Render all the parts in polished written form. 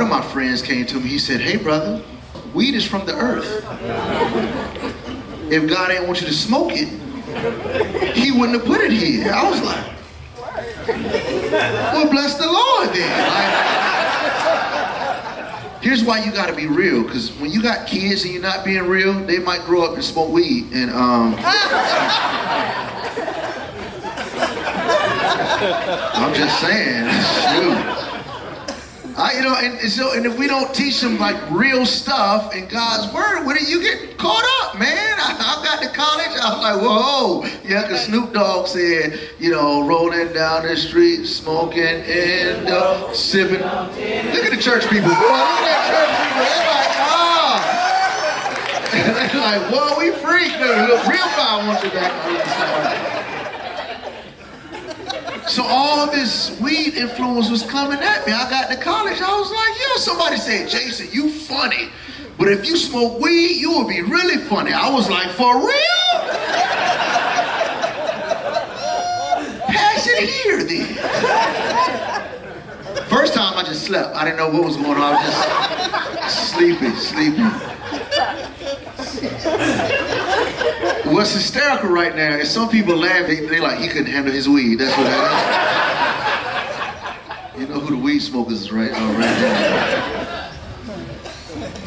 of my friends came to me, he said, hey brother, weed is from the earth. If God ain't want you to smoke it, he wouldn't have put it here. I was like, well, bless the Lord then. Here's why you gotta be real, because when you got kids and you're not being real, they might grow up and smoke weed. And I'm just saying, shoot. And if we don't teach them like real stuff in God's word, where do you get caught up, man? I got to college, I was like, whoa. Yeah, because Snoop Dogg said, rolling down the street, smoking and sipping. Look at the church people, boy. Look at that church people. They're like, they're like, whoa, we freak. Look, real fire wants you back. So all this weed influence was coming at me. I got to college, I was like, yeah, somebody said, Jason, you funny. But if you smoke weed, you will be really funny. I was like, for real? Pass it here then. First time I just slept. I didn't know what was going on. I was just sleeping. What's hysterical right now is some people laugh, they like, he couldn't handle his weed. That's what that is. You know who the weed smokers is, right? Oh, right.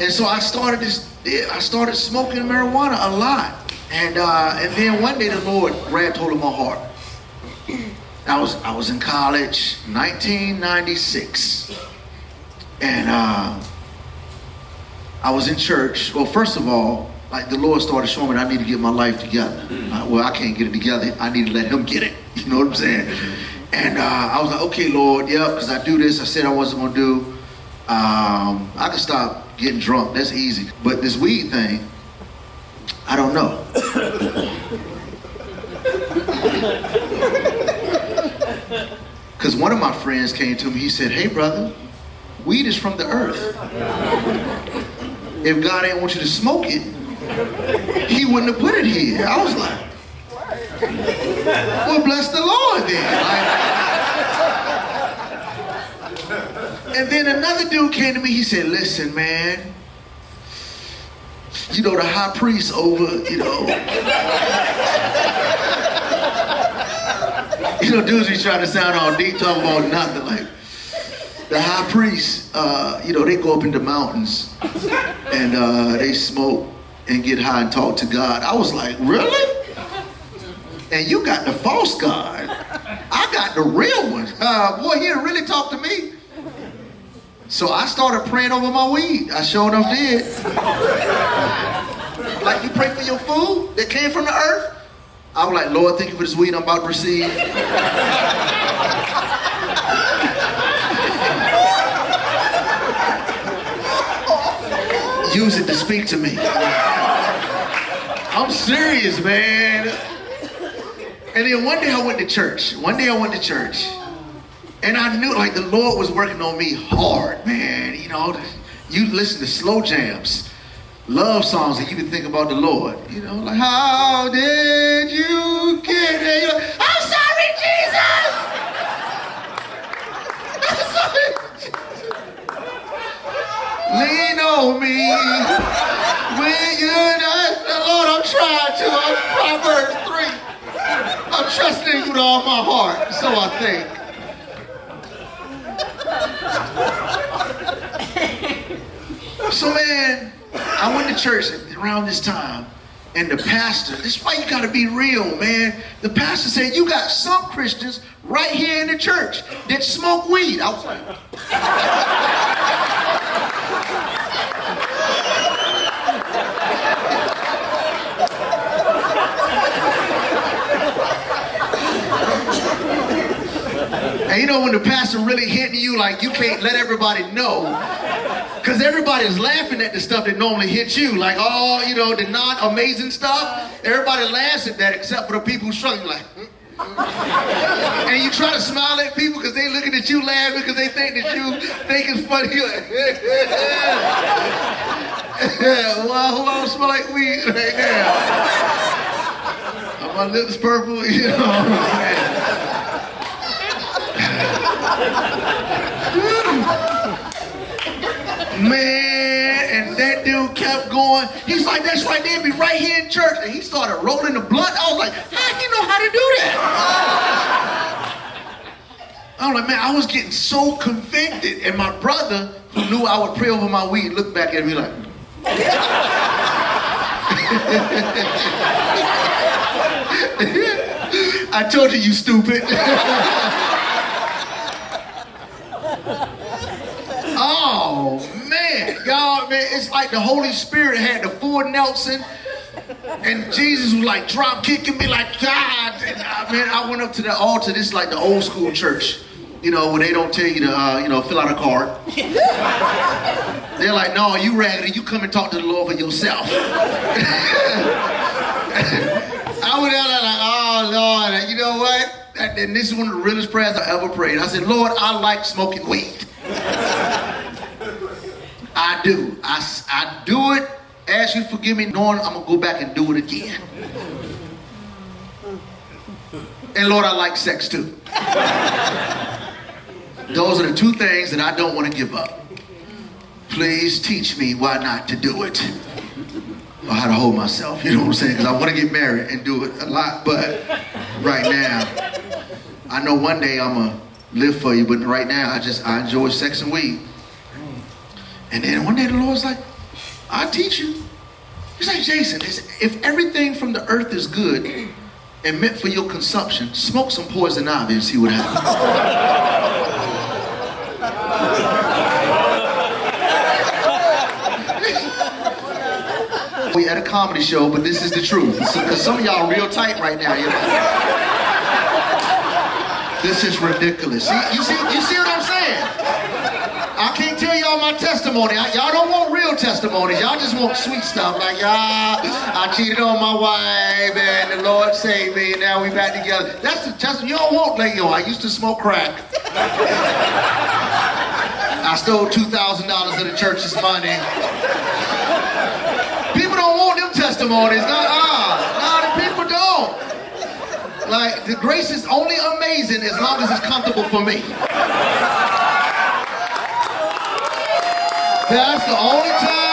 And so I started smoking marijuana a lot. And then one day the Lord grabbed hold of my heart. I was in college, 1996. And I was in church. Well, first of all, like the Lord started showing me I need to get my life together. Well, I can't get it together. I need to let him get it. You know what I'm saying? And I was like, okay, Lord, yeah, because I do this. I said I wasn't going to do. I could stop getting drunk. That's easy. But this weed thing, I don't know. Because one of my friends came to me. He said, hey, brother, weed is from the earth. If God ain't want you to smoke it, he wouldn't have put it here. I was like, well, bless the Lord then. And then another dude came to me, he said, listen, man, the high priest over, dudes be trying to sound all deep, talking about nothing, like, the high priest, they go up in the mountains and they smoke and get high and talk to God. I was like, really? And you got the false God. I got the real one. Boy, he didn't really talk to me. So I started praying over my weed. I sure enough did. Like you pray for your food that came from the earth. I was like, Lord, thank you for this weed I'm about to receive. Use it to speak to me. I'm serious, man. And then one day I went to church. And I knew like the Lord was working on me hard, man. You listen to slow jams, love songs, and you can think about the Lord. Like, how did you get here? You're like, I'm sorry, Jesus! I'm sorry, Jesus. Lean on me when you're not. Lord, I'm trying to. I'm Proverbs 3. I'm trusting you with all my heart, so I think. So man, I went to church around this time, and the pastor, this is why you gotta be real, man. The pastor said, you got some Christians right here in the church that smoke weed. I was like, and when the pastor really hitting you, like you can't let everybody know, because everybody's laughing at the stuff that normally hits you, like the non-amazing stuff. Everybody laughs at that except for the people who struggle. Like, and you try to smile at people because they looking at you laughing because they think that you think it's funny. You're like, well, hold on, smell like weed right now. My lips purple, what I'm saying? Man, and that dude kept going. He's like, that's right there, be right here in church. And he started rolling the blunt. I was like, how do you know how to do that? I was like, man, I was getting so convicted. And my brother, who knew I would pray over my weed, looked back at me like, I told you, you stupid. Oh, man. Y'all, man, it's like the Holy Spirit had the full Nelson, and Jesus was like drop kicking me like, God. And, man, I went up to the altar. This is like the old school church, you know, where they don't tell you to, fill out a card. They're like, no, you raggedy, you come and talk to the Lord for yourself. I went out there like, oh, Lord, and you know what? And this is one of the realest prayers I ever prayed. I said, Lord, I like smoking weed. I do. I do it, ask you to forgive me, knowing I'm going to go back and do it again. And Lord, I like sex too. Those are the two things that I don't want to give up. Please teach me why not to do it. Or how to hold myself, you know what I'm saying? Because I want to get married and do it a lot, but right now, I know one day I'm going to live for you, but right now, I enjoy sex and weed. And then one day the Lord's like, I'll teach you. He's like, Jason, if everything from the earth is good and meant for your consumption, smoke some poison ivy and see what happens. We at a comedy show, but this is the truth. Because some of y'all real tight right now. You're like, this is ridiculous. You see what I'm saying? I can't tell y'all my testimony. Y'all don't want real testimonies. Y'all just want sweet stuff like, I cheated on my wife and the Lord saved me and now we back together. That's the testimony. You don't want like, I used to smoke crack. I stole $2,000 of the church's money. People don't want them testimonies. No, the people don't. Like, the grace is only amazing as long as it's comfortable for me. That's the only time